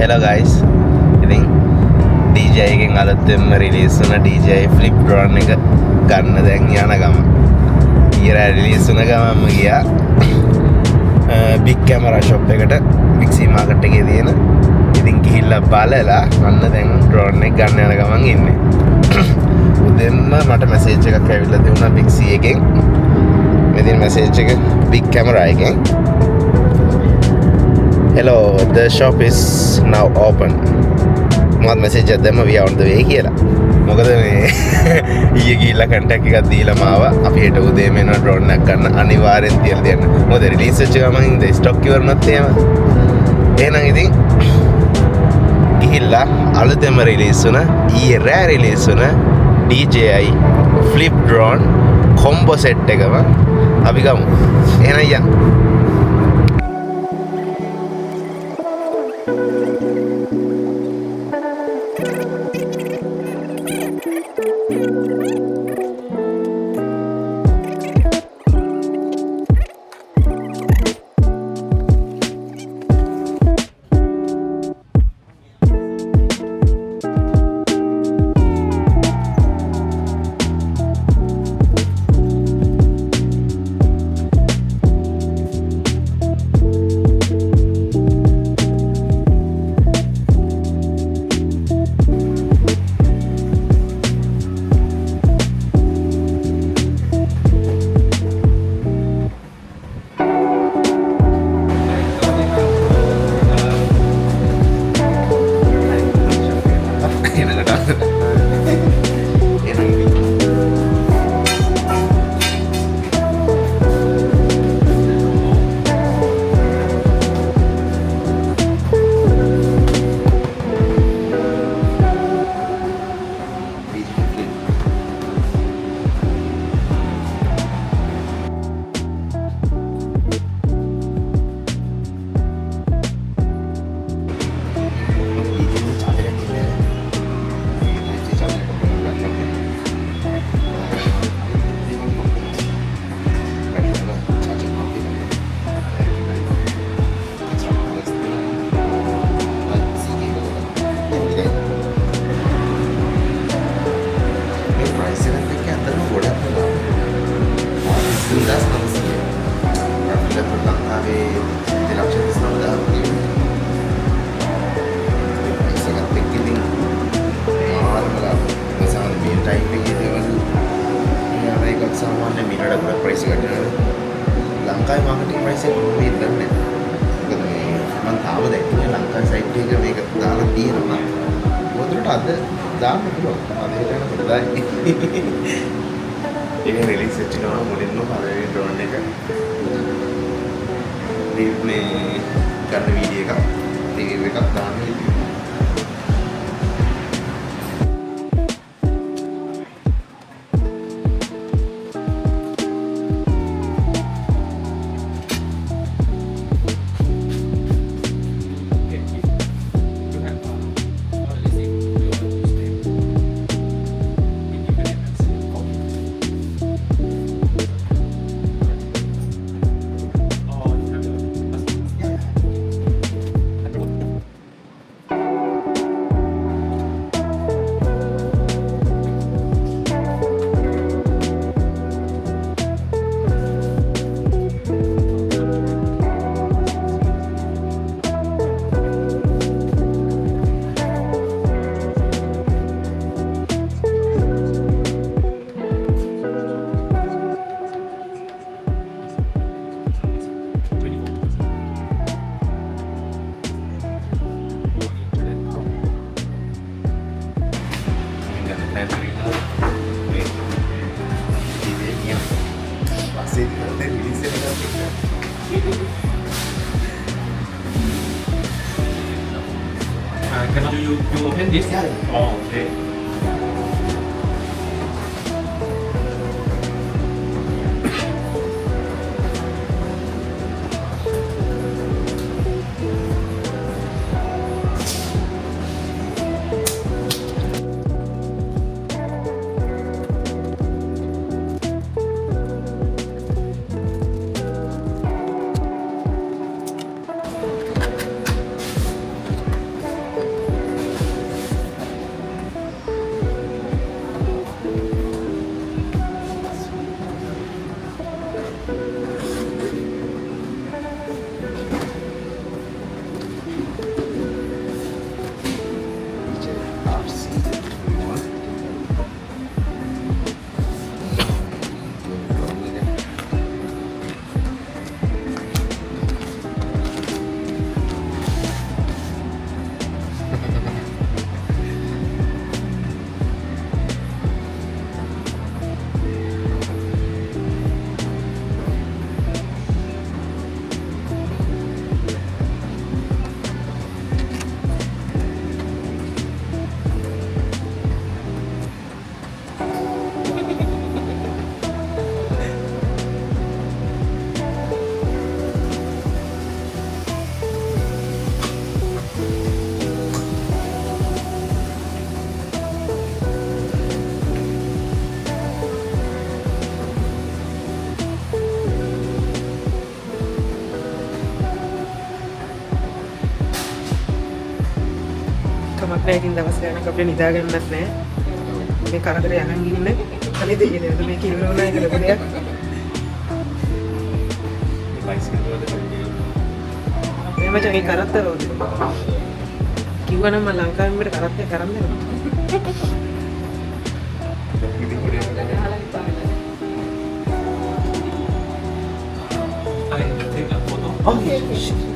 Hello guys. ඉතින් DJI එකෙන් අලුතෙන්ම රිලීස් වුණ DJI flip drone එක ගන්න දැන් යන ගම. ඊයර රිලීස් වුණ ගමන්ම ගියා big camera shop එකට big C market එකේ තියෙන. ඉතින් ගිහිල්ලා බලලා අන්න දැන් drone එක ගන්න යන ගමන් ඉන්නේ. උදෙන්ම මට මැසේජ් එකක් ඇවිල්ලා තිබුණා big C එකෙන්. මෙතන මැසේජ් එක big camera එකෙන්. Hello, the shop is now open. මම මැසේජ් එකක් දැම්ම we are on the way කියලා. මොකද මේ ඊයේ ගිහිල්ලා කන්ටැක්ට් එකක් දීලා මාව අපි හෙට උදේ මෙන්න ඩ්‍රෝන් එකක් ගන්න අනිවාර්යෙන් තියලා දෙන්න. මොකද රිලීස් වෙච්ච ගමන් ඉඳ ස්ටොක් ඉවරනත් එහෙම. එහෙනම් ඉතින් ගිහිල්ලා අලුතෙන්ම රිලීස් වුණ ඊයේ රෑ රිලීස් වුණ DJI flip drone combo set එකම අපි ගමු. එහෙනම් යන්න. ලංකාවේ මාකටිං ප්‍රයිස් එක කොහොමද දන්නේ? මොකද මේ මම තාම දැක්කේ ලංකාවේ සයිට් එක මේක දාලා තියෙනවා. මොකදට අද දාන්න පුළුවන්. අද හිතන පොඩ්ඩයි. ඒක රිලීස් වෙච්ච ගමන් මුලින්ම පළවෙනි ඩ්‍රෝන් එක මේ ගන්න වීඩියෝ එකක් රිවිව් එකක් දාන්න හිතුවා. Can you open this? Oh, okay. කමක් නැහැ ඉතින් දවස් ගානක් අපිට නිදා ගන්නත් නැහැ. මේ කරදරේ අහන් ඉන්න අනේ දෙයියනේ මේක ඉවර වුණා ඒක ලොකු දෙයක්. මේ මචං ඒ කරත්තර උදේ. කිව්වනම් මම ලංකාවෙන් මෙතන කරත්තේ කරන් දෙනවා. I take a photo. Oh, shit.